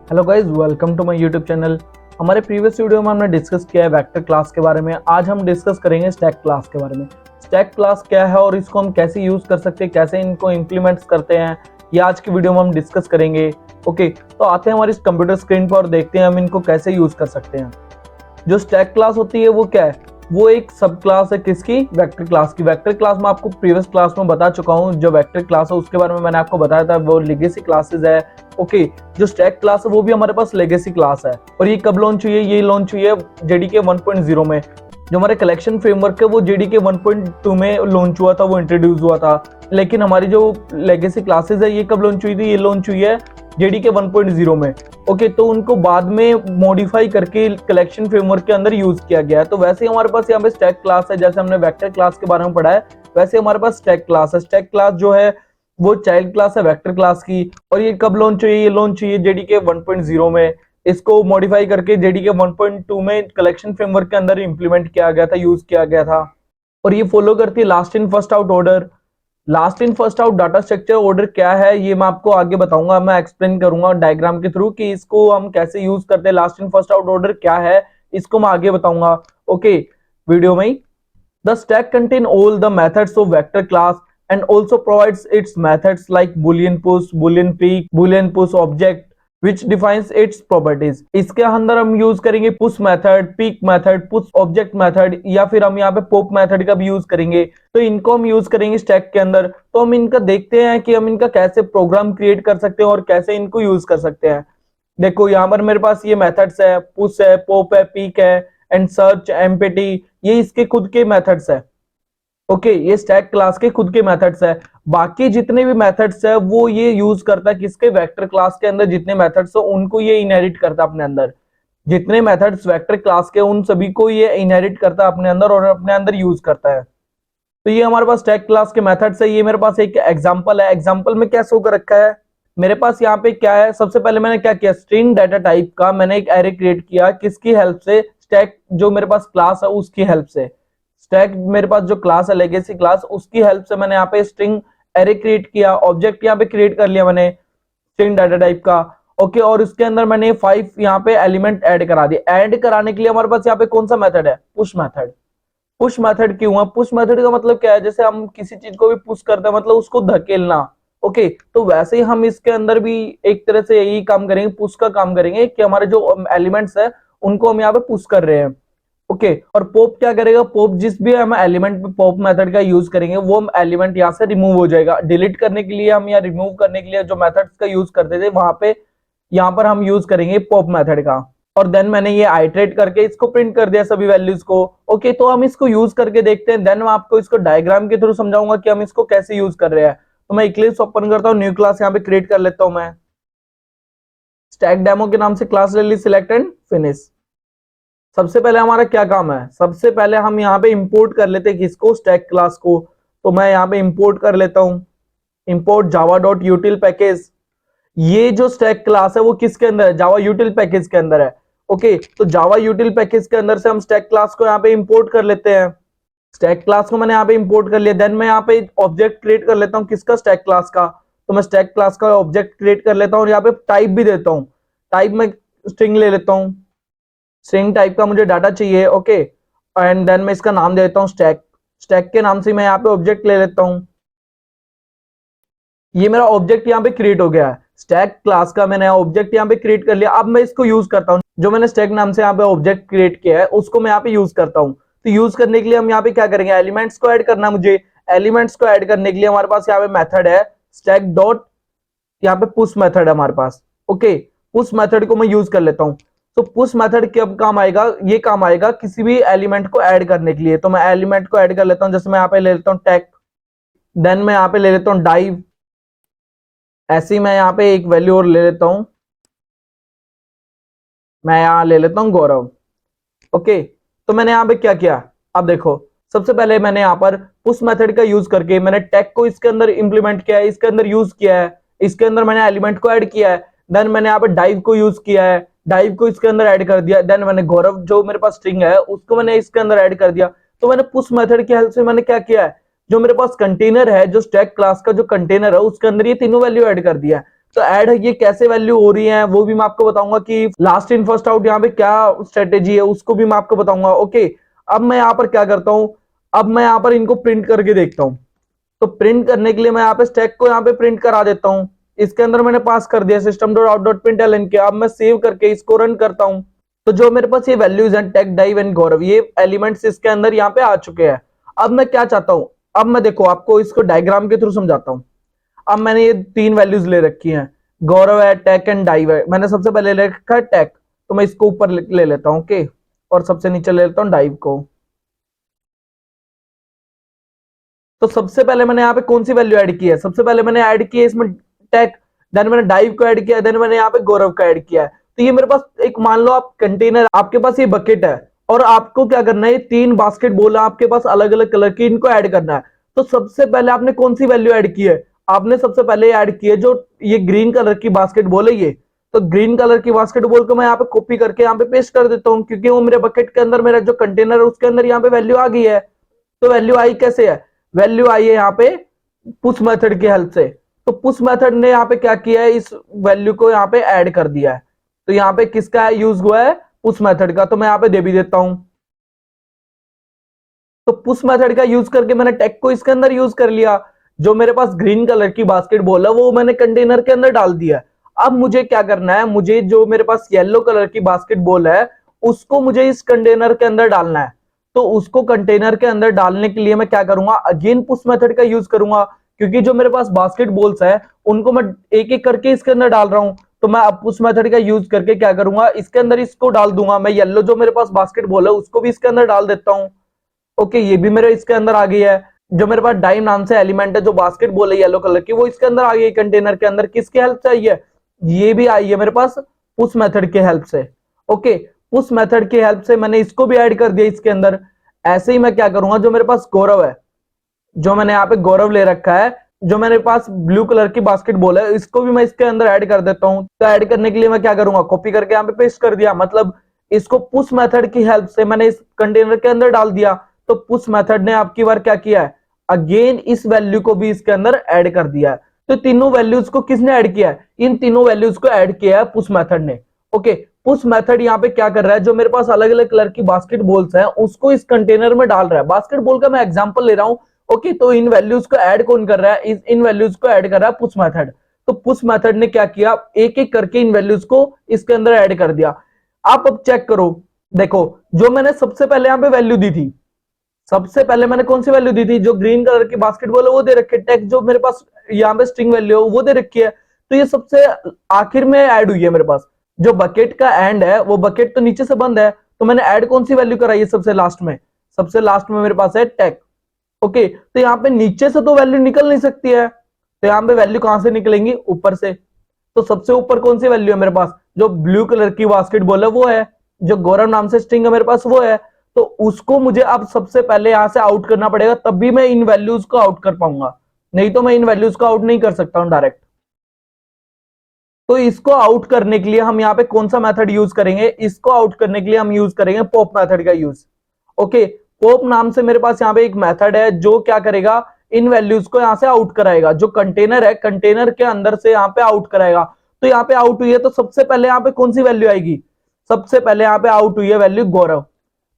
Hello guys, welcome to my YouTube channel. हमारे previous video में हमने डिस्कस किया है वेक्टर क्लास के बारे में। आज हम डिस्कस करेंगे स्टैक क्लास के बारे में। स्टैक क्लास क्या है और इसको हम कैसे यूज कर सकते हैं, कैसे इनको इम्प्लीमेंट्स करते हैं, ये आज की वीडियो में हम डिस्कस करेंगे। ओके, तो आते हैं हमारी कंप्यूटर स्क्रीन पर और देखते हैं हम इनको कैसे यूज कर सकते हैं। जो स्टैक क्लास होती है वो क्या है? वो एक सब क्लास है किसकी? वेक्टर क्लास की। वेक्टर क्लास में आपको प्रीवियस क्लास में बता चुका हूँ। जो वेक्टर क्लास है उसके बारे में मैंने आपको बताया था, वो लेगेसी क्लासेस है। ओके, जो स्टैक क्लास है वो भी हमारे पास लेगेसी क्लास है। और ये कब लॉन्च हुई है? ये लॉन्च हुई है जेडीके 1.0 में। जो हमारे कलेक्शन फ्रेमवर्क है वो जेडीके 1.2 में लॉन्च हुआ था, वो इंट्रोड्यूस हुआ था। लेकिन हमारी जो लेगेसी क्लासेस है ये कब लॉन्च हुई थी? ये लॉन्च हुई है जेडीके 1.0 में। ओके, तो उनको बाद में मॉडिफाई करके कलेक्शन फ्रेमवर्क के अंदर यूज किया गया है। तो वैसे ही हमारे पास यहाँ पे स्टैक क्लास है, जैसे हमने वेक्टर क्लास के बारे में पढ़ा है वैसे हमारे पास स्टैक क्लास है। स्टैक क्लास जो है वो चाइल्ड क्लास है वेक्टर क्लास की। और ये कब लॉन्च हुई है? ये लॉन्च हुई है जेडीके 1.0 में। इसको मॉडिफाई करके जेडीके 1.2 में कलेक्शन फ्रेमवर्क के अंदर इंप्लीमेंट किया गया था, यूज किया गया था। और ये फॉलो करती है last in first out order. Last in first out data structure order क्या है ये मैं आपको आगे बताऊंगा, मैं एक्सप्लेन करूंगा डायग्राम के थ्रू कि इसको हम कैसे यूज करते हैं। Last in first out order क्या है इसको मैं आगे बताऊंगा। ओके, वीडियो में ही। The stack contain all the methods of vector class and also provides its methods like boolean push, boolean peek, boolean push object which defines its properties। इसके अंदर हम यूज करेंगे push method, peek method, push object method, या फिर हम यहाँ पे pop method का भी यूज करेंगे। तो इनको हम यूज करेंगे स्टैक के अंदर। तो हम इनका देखते हैं कि हम इनका कैसे प्रोग्राम क्रिएट कर सकते हैं और कैसे इनको यूज कर सकते हैं। देखो यहाँ पर मेरे पास ये मेथड्स है, पुश है, पॉप है, पीक है एंड सर्च, एम्पटी, ये इसके खुद के मेथड्स है। ओके, ये स्टैक क्लास के खुद के मेथड्स है। बाकी जितने भी मेथड्स है वो ये यूज करता है किसके? वेक्टर क्लास के अंदर जितने मेथड्स है उनको ये इनहेरिट करता है अपने अंदर। जितने मेथड्स वेक्टर क्लास के उन सभी को ये इनहेरिट करता है अपने अंदर और अपने अंदर यूज करता है। तो ये हमारे पास स्टैक क्लास के मेथड्स है। ये मेरे पास एक एग्जांपल है। एग्जांपल में क्या शो कर रखा है मेरे पास? यहाँ पे क्या है, सबसे पहले मैंने क्या किया, स्ट्रिंग डाटा टाइप का मैंने एक एरे क्रिएट किया। किसकी हेल्प से? स्टैक जो मेरे पास क्लास है उसकी हेल्प से। स्टैक मेरे पास जो क्लास है लेगेसी क्लास, उसकी हेल्प से मैंने यहाँ पे स्ट्रिंग एरे क्रिएट किया। ऑब्जेक्ट यहाँ पे क्रिएट कर लिया मैंने स्ट्रिंग डाटा टाइप का। ओके, और उसके अंदर मैंने 5 यहाँ पे एलिमेंट ऐड करा दिए। ऐड कराने के लिए हमारे पास यहाँ पे कौन सा मेथड है? Push method. पुश मेथड क्यों है? पुश मेथड का मतलब क्या है? जैसे हम किसी चीज को भी पुश करते हैं मतलब उसको धकेलना। ओके, तो वैसे ही हम इसके अंदर भी एक तरह से यही काम करेंगे, पुश का काम करेंगे कि हमारे जो एलिमेंट्स है उनको हम यहाँ पे पुश कर रहे हैं। ओके, और पॉप क्या करेगा? पॉप जिस भी हम एलिमेंट पे पॉप मेथड का यूज करेंगे वो एलिमेंट यहाँ से रिमूव हो जाएगा। डिलीट करने के लिए हम या रिमूव करने के लिए जो मेथड्स का यूज करते थे वहां पे यहाँ पर हम यूज करेंगे पॉप मेथड का। और देन मैंने ये आइटरेट करके इसको प्रिंट कर दिया सभी वैल्यूज को। ओके, तो हम इसको यूज करके देखते हैं। देन मैं आपको इसको डायग्राम के थ्रू समझाऊंगा कि हम इसको कैसे यूज कर रहे हैं। तो मैं इक्लिप्स ओपन करता हूँ, न्यू क्लास यहाँ पे क्रिएट कर लेता हूँ मैं। स्टैक डेमो के नाम से क्लास ले ली, सिलेक्ट एंड फिनिश। सबसे पहले हमारा क्या काम है? सबसे पहले हम यहाँ पे इंपोर्ट कर लेते हैं किसको? स्टैक क्लास को। तो मैं यहाँ पे इंपोर्ट कर लेता हूँ, इंपोर्ट जावा डॉट यूटिल पैकेज। ये जो स्टैक क्लास है वो किसके अंदर है? जावा यूटिल पैकेज के अंदर है। ओके, तो जावा यूटिल पैकेज के अंदर से हम स्टैक क्लास को यहाँ पे इंपोर्ट कर लेते हैं। स्टैक क्लास को मैंने यहाँ पे इंपोर्ट कर लिया। देन मैं यहाँ पे ऑब्जेक्ट क्रिएट कर लेता हूँ किसका? स्टैक क्लास का। तो मैं स्टैक क्लास का ऑब्जेक्ट क्रिएट कर लेता हूँ और यहाँ पे टाइप भी देता हूँ। टाइप में स्ट्रिंग ले लेता हूँ, स्ट्रिंग टाइप का मुझे डाटा चाहिए। ओके, एंड देन मैं इसका नाम दे देता हूँ स्टैक। स्टैक के नाम से मैं यहाँ पे ऑब्जेक्ट ले लेता हूँ। ये मेरा ऑब्जेक्ट यहाँ पे क्रिएट हो गया है। स्टैक क्लास का मैंने ऑब्जेक्ट यहाँ पे क्रिएट कर लिया। अब मैं इसको यूज करता हूँ। जो मैंने स्टैक नाम से यहाँ पे ऑब्जेक्ट क्रिएट किया है उसको मैं यहाँ पे यूज करता हूँ। तो यूज करने के लिए हम यहाँ पे क्या करेंगे? एलिमेंट्स को ऐड करना मुझे। एलिमेंट्स को ऐड करने के लिए हमारे पास यहाँ पे मेथड है स्टैक डॉट, यहाँ पे पुश मेथड है हमारे पास। ओके, पुश मेथड को मैं यूज कर लेता हूँ। तो पुश मेथड कब काम आएगा? ये काम आएगा किसी भी एलिमेंट को ऐड करने के लिए। तो मैं एलिमेंट को ऐड कर लेता हूँ। जैसे मैं यहाँ पे ले लेता हूँ टेक, देन मैं यहाँ पे ले लेता हूँ डाइव। ऐसे ही मैं यहाँ पे एक वैल्यू और ले लेता हूं, मैं यहाँ ले लेता हूं गौरव। ओके, तो मैंने यहाँ पे क्या किया? अब देखो, सबसे पहले मैंने यहाँ पर पुश मेथड का यूज करके मैंने टैग को इसके अंदर इंप्लीमेंट किया है, इसके अंदर यूज किया है, इसके अंदर मैंने एलिमेंट को ऐड किया है। देन मैंने यहाँ पे डाइव को यूज किया है, डाइव को इसके अंदर ऐड कर दिया। देन मैंने गौरव जो मेरे पास स्ट्रिंग है उसको मैंने इसके अंदर ऐड कर दिया। तो मैंने पुश मेथड की हेल्प से मैंने क्या किया है? जो मेरे पास कंटेनर है, जो स्टैक क्लास का जो कंटेनर है उसके अंदर ये तीनों वैल्यू ऐड कर दिया है। तो ऐड ये कैसे वैल्यू हो रही है वो भी मैं आपको बताऊंगा कि लास्ट इन फर्स्ट आउट यहाँ पे क्या स्ट्रेटेजी है उसको भी मैं आपको बताऊंगा। ओके, अब मैं यहाँ पर क्या करता हूँ, अब मैं यहाँ पर इनको प्रिंट करके देखता हूँ। तो प्रिंट करने के लिए मैं यहाँ पे स्टैक को यहाँ पे प्रिंट करा देता हूँ। इसके अंदर मैंने पास कर दिया system dot out dot println के। अब मैं सेव करके इसको रन करता हूँ। तो जो मेरे पास ये वैल्यूज हैं टेक डाइव एंड गौरव, ये एलिमेंट्स इसके अंदर यहाँ पे आ चुके हैं। अब मैं क्या चाहता हूँ, अब मैं देखो आपको इसको डायग्राम के थ्रू समझाता हूँ। अब मैंने ये तीन वैल्यूज ले रखी हैं, गौरव है, टेक एंड डाइव है। मैंने सबसे पहले ले रखा है टेक, तो मैं इसको ऊपर ले लेता हूँ। ओके, और सबसे नीचे ले लेता हूँ डाइव को। तो सबसे पहले मैंने यहाँ पे कौन सी वैल्यू ऐड की है, सबसे पहले मैंने ऐड की है इसमें टेक, देन मैंने डाइव को ऐड किया, देन मैंने यहाँ पे गौरव का ऐड किया है। तो ये मेरे पास एक, मान लो आप कंटेनर, आपके पास ये बकेट है और आपको क्या करना है, ये तीन बास्केटबॉल है आपके पास अलग अलग कलर की, इनको ऐड करना है। तो सबसे पहले आपने कौन सी वैल्यू ऐड की है, आपने सबसे पहले ऐड की है जो ये ग्रीन कलर की बास्केटबॉल है ये। तो ग्रीन कलर की बास्केटबॉल को मैं यहाँ पे कॉपी करके यहाँ पे पेस्ट कर देता हूँ, क्योंकि वो मेरे बकेट के अंदर, मेरा जो कंटेनर है उसके अंदर यहाँ पे वैल्यू आ गई है। तो वैल्यू आई कैसे है, वैल्यू आई है यहाँ पे पुश मेथड की हेल्प से। तो पुश मेथड ने यहाँ पे क्या किया है, इस वैल्यू को यहाँ पे ऐड कर दिया है। तो यहाँ पे किसका यूज हुआ है, पुश मेथड का। तो मैं यहाँ पे दे भी देता हूं। तो पुश मेथड का यूज करके मैंने टेक को इसके अंदर यूज कर लिया। जो मेरे पास ग्रीन कलर की बास्केटबॉल है वो मैंने कंटेनर के अंदर डाल दिया। अब मुझे क्या करना है, मुझे जो मेरे पास येलो कलर की बास्केटबॉल है उसको मुझे इस कंटेनर के अंदर डालना है। तो उसको कंटेनर के अंदर डालने के लिए मैं क्या करूंगा, अगेन पुश मेथड का यूज करूंगा, क्योंकि जो मेरे पास बास्केटबॉल्स है उनको मैं एक एक करके इसके अंदर डाल रहा हूं। तो मैं अब पुश मेथड का यूज करके क्या करूंगा, इसके अंदर इसको डाल दूंगा। मैं येलो जो मेरे पास बास्केटबॉल है उसको भी इसके अंदर डाल देता हूं। ओके, ये भी मेरे इसके अंदर आ गई है। जो मेरे पास डाइव नाम से एलिमेंट है, जो बास्केटबॉल है येलो कलर की, वो इसके अंदर आ गई कंटेनर के अंदर। किसकी हेल्प से आई है, ये भी आई है मेरे पास पुश मेथड के हेल्प से। ओके, पुश मेथड की हेल्प से मैंने इसको भी ऐड कर दिया इसके अंदर। ऐसे ही मैं क्या करूंगा, जो मेरे पास गौरव है, जो मैंने यहाँ पे गौरव ले रखा है, जो मेरे पास ब्लू कलर की बास्केटबॉल है, इसको भी मैं इसके अंदर ऐड कर देता हूं। तो ऐड करने के लिए मैं क्या करूंगा, कॉपी करके यहाँ पे पेस्ट कर दिया, मतलब इसको पुश मेथड की हेल्प से मैंने इस कंटेनर के अंदर डाल दिया। तो पुश मेथड ने आपकी बार क्या किया है, अगेन इस वैल्यू को भी इसके अंदर ऐड कर दिया है। तो तीनों वैल्यूज को किसने ऐड किया है, इन तीनों वैल्यूज को ऐड किया है पुश मेथड ने। ओके, पुश मेथड यहाँ पे क्या कर रहा है, जो मेरे पास अलग अलग कलर की बास्केटबॉल्स हैं उसको इस कंटेनर में डाल रहा है। बास्केटबॉल का मैं एग्जांपल ले रहा हूं। ओके, तो इन वैल्यूज को ऐड कौन कर रहा है, इन वैल्यूज को ऐड कर रहा है पुश मेथड। तो पुश मेथड ने क्या किया, एक एक करके इन वैल्यूज को इसके अंदर ऐड कर दिया। आप अब चेक करो, देखो जो मैंने सबसे पहले यहाँ पे वैल्यू दी थी, सबसे पहले मैंने कौन सी वैल्यू दी थी, जो ग्रीन कलर की बास्केटबॉल है वो दे रखी है, टेक जो मेरे पास यहाँ पे स्ट्रिंग वैल्यू है वो दे रखी है। तो ये सबसे आखिर में ऐड हुई है मेरे पास। जो बकेट का एंड है वो बकेट तो नीचे से बंद है, तो मैंने ऐड कौन सी वैल्यू कराई है सबसे लास्ट में, सबसे लास्ट में मेरे पास है टेक। ओके, तो यहाँ पे नीचे से तो वैल्यू निकल नहीं सकती है, तो यहाँ पे वैल्यू कहां से निकलेंगी, ऊपर से। तो सबसे ऊपर कौन सी वैल्यू है मेरे पास, जो ब्लू कलर की बास्केटबॉल है वो है, जो गौरव नाम से स्ट्रिंग है मेरे पास वो है। तो उसको मुझे अब सबसे पहले यहां से आउट करना पड़ेगा, तब भी मैं इन वैल्यूज को आउट कर पाऊंगा, नहीं तो मैं इन वैल्यूज को आउट नहीं कर सकता हूं डायरेक्ट। तो इसको आउट करने के लिए हम यहाँ पे कौन सा मेथड यूज करेंगे, इसको आउट करने के लिए हम यूज करेंगे पॉप मेथड का यूज। ओके, पॉप नाम से मेरे पास यहाँ पे एक मेथड है जो क्या करेगा, इन वैल्यूज को यहाँ से आउट कराएगा। जो कंटेनर है, कंटेनर के अंदर से यहाँ पे आउट कराएगा। तो यहाँ पे आउट हुई है, तो सबसे पहले यहाँ पे कौन सी वैल्यू आएगी, सबसे पहले यहाँ पे आउट हुई है वैल्यू गौरव।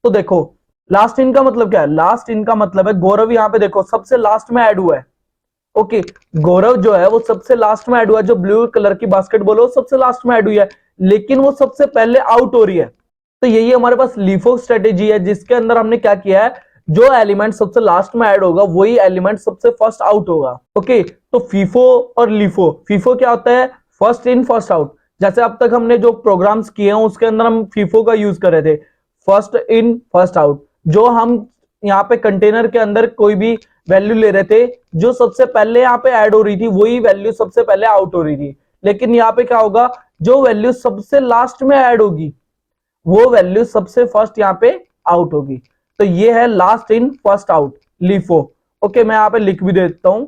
तो देखो लास्ट इन का मतलब क्या है, लास्ट इन का मतलब है गौरव, यहाँ पे देखो सबसे लास्ट में ऐड हुआ है। ओके, गौरव जो है वो सबसे लास्ट में ऐड हुआ है, जो ब्लू कलर की बास्केटबॉल है वो सबसे लास्ट में ऐड हुई है, लेकिन वो सबसे पहले आउट हो रही है। तो यही हमारे पास लीफो स्ट्रेटेजी है, जिसके अंदर हमने क्या किया है, जो एलिमेंट सबसे लास्ट में ऐड होगा वही एलिमेंट सबसे फर्स्ट आउट होगा। ओके, तो फीफो और लीफो, फीफो क्या होता है, फर्स्ट इन फर्स्ट आउट। जैसे अब तक हमने जो प्रोग्राम्स किए हैं उसके अंदर हम फीफो का यूज कर रहे थे, फर्स्ट इन फर्स्ट आउट। जो हम यहाँ पे कंटेनर के अंदर कोई भी वैल्यू ले रहे थे, जो सबसे पहले यहाँ पे ऐड हो रही थी वही वैल्यू सबसे पहले आउट हो रही थी। लेकिन यहाँ पे क्या होगा, जो वैल्यू सबसे लास्ट में ऐड होगी वो वैल्यू सबसे फर्स्ट यहाँ पे आउट होगी। तो ये है last in first out, LIFO. Okay, मैं यहाँ पे लिख भी देता हूं,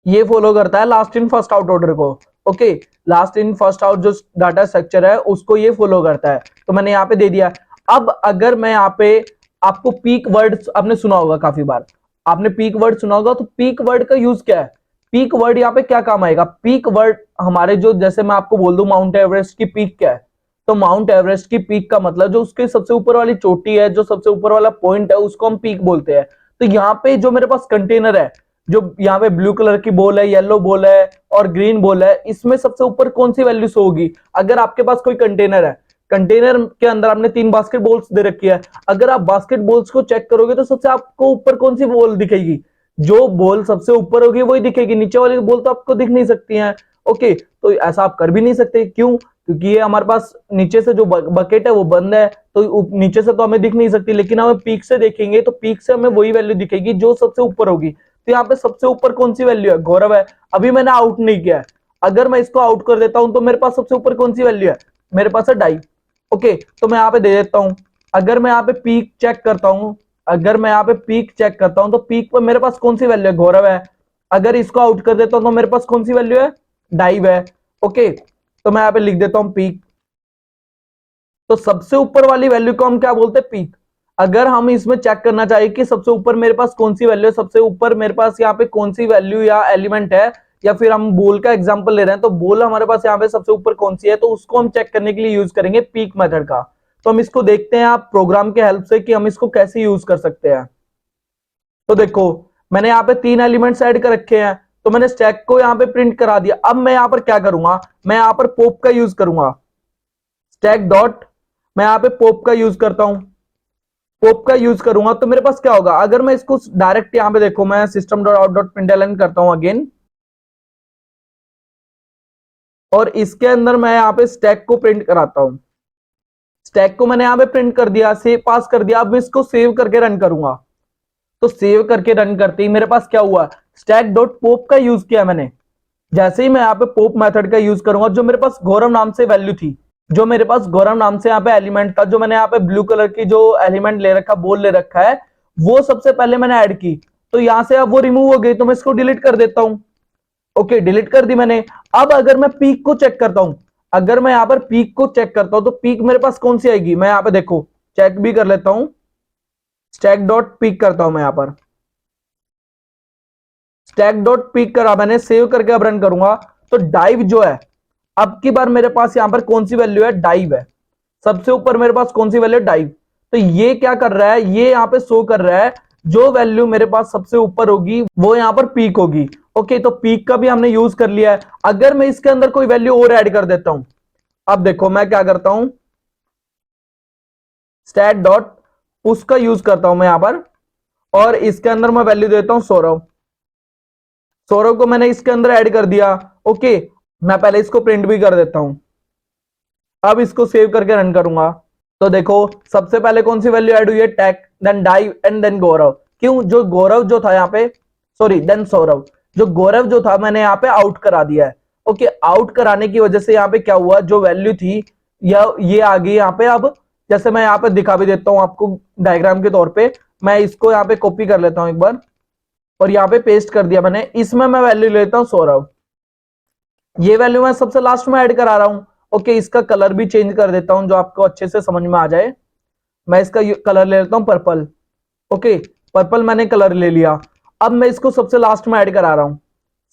ये फॉलो करता है last in first out order को। Okay, last in first out जो डाटा स्ट्रक्चर है उसको ये फॉलो करता है। तो मैंने यहाँ पे दे दिया। अब अगर मैं यहाँ पे, आपको पीक वर्ड आपने सुना होगा काफी बार, आपने पीक वर्ड सुना होगा, तो पीक वर्ड का यूज क्या है, पीक वर्ड यहाँ पे क्या काम आएगा? पीक वर्ड हमारे जो, जैसे मैं आपको बोल दूं माउंट एवरेस्ट की पीक क्या है, तो माउंट एवरेस्ट की पीक का मतलब जो उसके सबसे ऊपर वाली चोटी है, जो सबसे ऊपर वाला पॉइंट है, उसको हम पीक बोलते हैं। तो यहाँ पे जो मेरे पास कंटेनर है, जो यहाँ पे ब्लू कलर की बॉल है, येलो बॉल है और ग्रीन बॉल है, इसमें सबसे ऊपर कौन सी वैल्यू शो होगी? अगर आपके पास कोई कंटेनर है, कंटेनर के अंदर आपने 3 बास्केट बॉल्स दे रखी है, अगर आप बास्केट बॉल्स को चेक करोगे तो सबसे आपको ऊपर कौन सी बॉल दिखेगी? जो बॉल सबसे ऊपर होगी वही दिखेगी, नीचे वाली बॉल तो आपको दिख नहीं सकती है। ओके, तो ऐसा आप कर भी नहीं सकते, क्यों? क्योंकि ये हमारे पास नीचे से जो बकेट है वो बंद है, तो नीचे से तो हमें दिख नहीं सकती, लेकिन हमें पीक से देखेंगे तो पीक से हमें वही वैल्यू दिखेगी जो सबसे ऊपर होगी। तो यहाँ पे सबसे ऊपर कौन सी वैल्यू है? गौरव है। अभी मैंने आउट नहीं किया है, अगर मैं इसको आउट कर देता हूं तो मेरे पास सबसे ऊपर कौन सी वैल्यू है? मेरे पास है डाई। ओके, तो मैं यहाँ पे दे देता हूं। अगर मैं यहाँ पे पीक चेक करता हूं, अगर मैं यहाँ पे पीक चेक करता हूं तो पीक पर मेरे पास कौन सी वैल्यू है? गौरव है। अगर इसको आउट कर देता हूं तो मेरे पास कौन सी वैल्यू है? डाइव है। ओके, तो मैं यहाँ पे लिख देता हूं पीक। तो सबसे ऊपर वाली वैल्यू को हम क्या बोलते हैं? पीक। अगर हम इसमें चेक करना चाहिए कि सबसे ऊपर मेरे पास कौन सी वैल्यू है, सबसे ऊपर मेरे पास यहाँ पे कौन सी वैल्यू या एलिमेंट है, या फिर हम बोल का एग्जांपल ले रहे हैं तो बोल हमारे पास यहाँ पे सबसे ऊपर कौन सी है, तो उसको हम चेक करने के लिए यूज करेंगे पीक मेथड का। तो हम इसको देखते हैं आप प्रोग्राम के हेल्प से कि हम इसको कैसे यूज कर सकते हैं। तो देखो, मैंने यहाँ पे 3 एलिमेंट्स ऐड कर रखे हैं, तो मैंने स्टैक को यहाँ पे प्रिंट करा दिया। अब मैं यहाँ पर क्या करूंगा? मैं यहाँ पर पॉप का यूज करूंगा। स्टैक डॉट, मैं यहाँ पे पॉप का यूज करता हूं। पॉप का यूज करूंगा तो मेरे पास क्या होगा? अगर मैं इसको डायरेक्ट यहाँ पे देखो, मैं system dot out dot println करता हूं अगेन, और इसके अंदर मैं यहाँ पे स्टैक को प्रिंट कराता हूं। स्टैक को मैंने यहाँ पे प्रिंट कर दिया, सेव पास कर दिया। अब मैं इसको सेव करके रन करूंगा, तो सेव करके रन करते ही मेरे पास क्या हुआ? स्टैक डॉट पॉप का यूज किया मैंने। जैसे ही मैं यहाँ पे पॉप मेथड का यूज करूंगा, जो मेरे पास गौरव नाम से वैल्यू थी, जो मेरे पास गौरव नाम से यहाँ पे एलिमेंट था, जो मैंने यहाँ पे ब्लू कलर की जो एलिमेंट ले रखा, बोल ले रखा है, वो सबसे पहले मैंने ऐड की। तो यहां से अब वो रिमूव हो गई, तो मैं इसको डिलीट कर देता हूं। ओके, डिलीट कर दी मैंने। अब अगर मैं पीक को चेक करता हूं, अगर मैं यहाँ पर पीक को चेक करता हूं तो पीक मेरे पास कौन सी आएगी? मैं यहाँ पे देखो चेक भी कर लेता हूं। स्टैक डॉट पीक करता हूं मैं यहाँ पर, स्टैक डॉट पीक करा मैंने, सेव करके अब रन करूंगा तो डाइव जो है, अब की बार मेरे पास यहां पर कौन सी वैल्यू है? डाइव है। सबसे ऊपर मेरे पास कौन सी वैल्यू है? डाइव। तो ये क्या कर रहा है? ये यहां पे शो कर रहा है जो वैल्यू मेरे पास सबसे ऊपर होगी वो यहां पर पीक होगी। ओके, तो पीक का भी हमने यूज कर लिया है। अगर मैं इसके अंदर कोई वैल्यू और ऐड कर देता हूं, अब देखो मैं क्या करता हूं, स्टैट डॉट पुश का यूज करता हूं मैं यहां पर, और इसके अंदर मैं वैल्यू देता हूं सौरव। सौरव को मैंने इसके अंदर ऐड कर दिया। ओके, मैं पहले इसको प्रिंट भी कर देता हूं। अब इसको सेव करके रन करूंगा तो देखो सबसे पहले कौन सी वैल्यू ऐड हुई है? Take, then dive and then Gaurav. क्यों? जो गौरव जो था यहाँ पे, सॉरी देन सौरव, जो गौरव जो था मैंने यहाँ पे आउट करा दिया है। ओके, आउट कराने की वजह से यहाँ पे क्या हुआ? जो वैल्यू थी या ये आ गई यहाँ पे। अब जैसे मैं यहाँ पे दिखा भी देता हूँ आपको डायग्राम के तौर पे, मैं इसको यहाँ पे कॉपी कर लेता हूँ एक बार और यहाँ पे पेस्ट कर दिया मैंने। इसमें मैं वैल्यू लेता हूँ सौरव, ये वैल्यू मैं सबसे लास्ट में ऐड करा रहा हूं। ओके, इसका कलर भी चेंज कर देता हूं जो आपको अच्छे से समझ में आ जाए। मैं इसका कलर ले लेता हूं पर्पल। ओके, पर्पल मैंने कलर ले लिया। अब मैं इसको सबसे लास्ट में ऐड करा रहा हूं,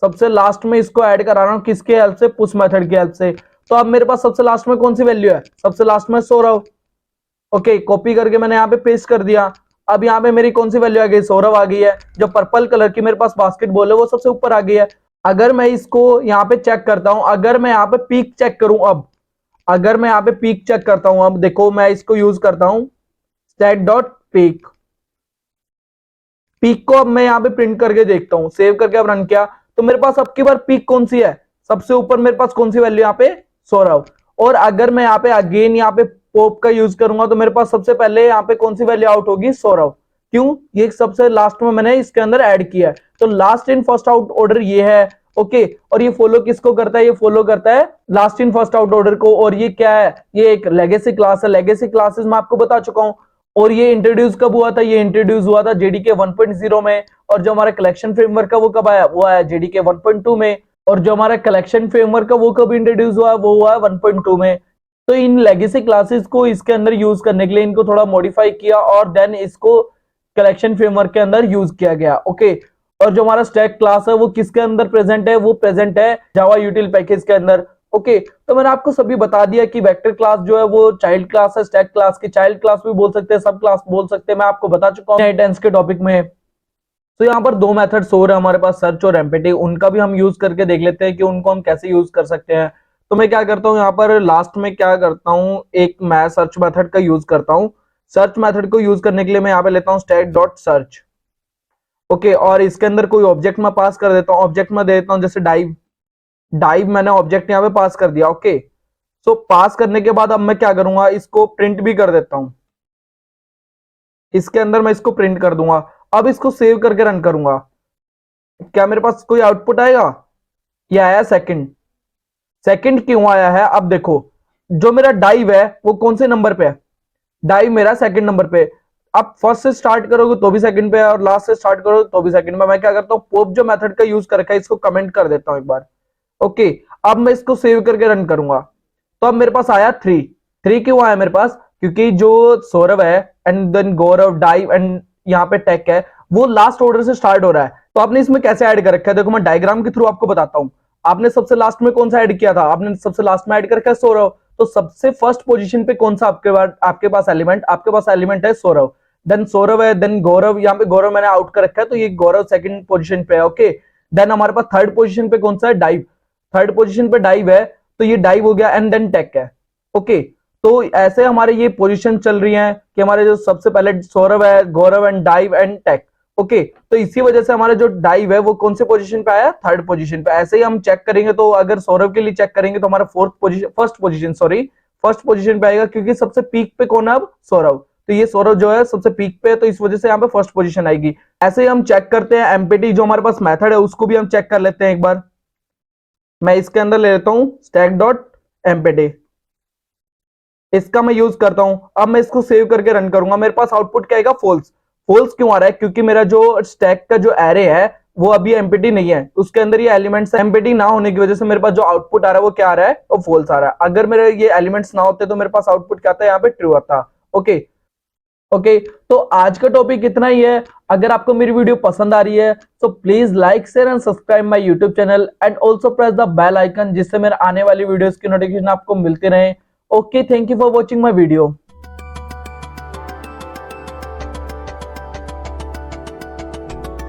सबसे लास्ट में इसको ऐड करा रहा हूं किसके हेल्प से? पुश मेथड की हेल्प से। तो अब मेरे पास सबसे लास्ट में कौन सी वैल्यू है? सबसे लास्ट में सौरव। ओके, कॉपी करके मैंने यहाँ पे पेस्ट कर दिया। अब यहाँ पे मेरी कौन सी वैल्यू आ गई? सौरव आ गई है। जो पर्पल कलर की मेरे पास बास्केटबॉल है वो सबसे ऊपर आ गई है। अगर मैं इसको यहाँ पे चेक करता हूं, अगर मैं यहाँ पे पीक चेक करूं, अब अगर मैं यहाँ पे पीक चेक करता हूं, अब देखो मैं इसको यूज करता हूं स्टैट डॉट पीक। पीक को अब मैं यहाँ पे प्रिंट करके देखता हूं, सेव करके अब रन किया तो मेरे पास अब की बार पीक कौन सी है? सबसे ऊपर मेरे पास कौन सी वैल्यू यहाँ पे? सौरव। और अगर मैं यहाँ पे अगेन यहाँ पे पॉप का यूज करूंगा तो मेरे पास सबसे पहले यहाँ पे कौन सी वैल्यू आउट होगी? सौरव। क्यों? ये सबसे लास्ट में मैंने इसके अंदर ऐड किया है, तो last in first out order ये है। ओके, और ये फॉलो किसको करता है? ये फॉलो करता है last in first out order को। और ये क्या है? ये एक लेगेसी क्लास है। लेगेसी क्लासेस मैं आपको बता चुका हूं। और ये इंट्रोड्यूस कब हुआ था? ये इंट्रोड्यूस हुआ था जेडीके 1.0 में। और जो हमारा कलेक्शन फ्रेमवर्क का वो कब आया? वो आया जेडीके 1.2 में। और जो हमारा कलेक्शन फ्रेमवर्क का वो कब इंट्रोड्यूस हुआ? वो हुआ 1.2 में। तो इन लेगेसी क्लासेस को इसके अंदर यूज करने के लिए इनको थोड़ा मॉडिफाई किया और देन इसको कलेक्शन फ्रेमवर्क के अंदर यूज किया गया। ओके, और जो हमारा स्टैक क्लास है वो किसके अंदर प्रेजेंट है, वो प्रेजेंट है जावा यूटिल पैकेज के अंदर। ओके, तो मैंने आपको सभी बता दिया कि वेक्टर क्लास जो है वो चाइल्ड क्लास है, स्टैक क्लास की चाइल्ड क्लास भी बोल सकते हैं, सब क्लास बोल सकते हैं, मैं आपको बता चुका हूं टेंस के टॉपिक में। तो यहाँ पर दो मेथड्स और है हमारे पास, सर्च और एम्पटी, उनका भी हम यूज करके देख लेते हैं कि उनको हम कैसे यूज कर सकते हैं। तो मैं क्या करता हूँ यहाँ पर लास्ट में क्या करता हूँ, एक मैं सर्च मेथड का यूज करता हूँ। सर्च मेथड को यूज करने के लिए मैं यहाँ पे लेता हूँ स्टैक डॉट सर्च। ओके, और इसके अंदर कोई ऑब्जेक्ट मैं पास कर देता हूँ, ऑब्जेक्ट में दे देता हूँ जैसे डाइव। डाइव मैंने ऑब्जेक्ट यहाँ पे पास कर दिया। ओके, सो पास करने के बाद अब मैं क्या करूंगा, इसको प्रिंट भी कर देता हूं। इसके अंदर मैं इसको प्रिंट कर दूंगा। अब इसको सेव करके रन करूंगा, क्या मेरे पास कोई आउटपुट आएगा? ये आया सेकंड। सेकंड क्यों आया है? अब देखो, जो मेरा डाइव है वो कौन से नंबर पे है? डाइव मेरा सेकंड नंबर पे। आप फर्स्ट से स्टार्ट करोगे तो भी सेकंड पे है, और लास्ट से स्टार्ट करोगे तो भी सेकंड पे। मैं क्या करता हूं, पोप जो मेथड का यूज कर रखा है इसको कमेंट कर देता हूं एक बार। ओके, अब मैं इसको सेव करके रन करूंगा, तो अब मेरे पास आया 3। 3 क्यों आया मेरे पास? क्योंकि जो सौरभ है and then Gaurav, dive and यहाँ पे टेक है, वो लास्ट ऑर्डर से स्टार्ट हो रहा है। तो आपने इसमें कैसे ऐड कर रखा है, देखो मैं डायग्राम के थ्रू आपको बताता हूं। आपने सबसे लास्ट में कौन सा ऐड किया था? आपने सबसे लास्ट में ऐड कर रखा है सौरभ। तो सबसे फर्स्ट पोजीशन पे कौन सा आपके पास एलिमेंट? आपके पास एलिमेंट है सौरभ, देन सौरभ है, देन गौरव। यहाँ पे गौरव मैंने आउट कर रखा है, तो ये गौरव सेकंड पोजीशन पे है। ओके, देन हमारे पास थर्ड पोजीशन पे कौन सा है? डाइव। थर्ड पोजीशन पे डाइव है, तो ये डाइव हो गया, एंड देन टेक है। ओके, तो ऐसे हमारे ये पोजीशन चल रही है कि हमारे जो सबसे पहले सौरभ है, Gaurav and dive and take. Okay, तो इसी वजह से हमारे जो डाइव है वो कौन से पोजीशन पे आया? थर्ड पोजीशन पे। ऐसे ही हम चेक करेंगे, तो अगर सौरभ के लिए चेक करेंगे तो हमारा फर्स्ट पोजीशन पे आएगा, क्योंकि सबसे पीक पे कौन है अब? सौरभ। तो ये सौरभ जो है सबसे पीक पे है, तो इस वजह से यहाँ पे फर्स्ट पोजीशन आएगी। ऐसे ही हम चेक करते हैं एमपीटी जो हमारे पास मेथड है उसको भी हम चेक कर लेते हैं एक बार। मैं इसके अंदर ले लेता हूं स्टैक डॉट एम्पटी, इसका मैं यूज करता हूं। अब मैं इसको सेव करके रन करूंगा, मेरे पास आउटपुट क्या आएगा? फॉल्स। फॉल्स क्यों आ रहा है? क्योंकि मेरा जो स्टैक का जो एरे है वो अभी एम्पटी नहीं है, उसके अंदर ये एलिमेंट्स एम्पटी ना होने की वजह से मेरे पास जो आउटपुट आ रहा है वो क्या आ रहा है? वो फॉल्स आ रहा है। अगर मेरे ये एलिमेंट्स ना होते तो मेरे पास आउटपुट क्या आता है? यहाँ पे ट्रू आता। ओके ओके, तो आज का टॉपिक इतना ही है। अगर आपको मेरी वीडियो पसंद आ रही है तो please like, share and subscribe my YouTube channel, and also press the bell icon, जिससे मेरे आने वाली वीडियोस की नोटिफिकेशन आपको मिलती रहे। Okay, thank you for watching my video.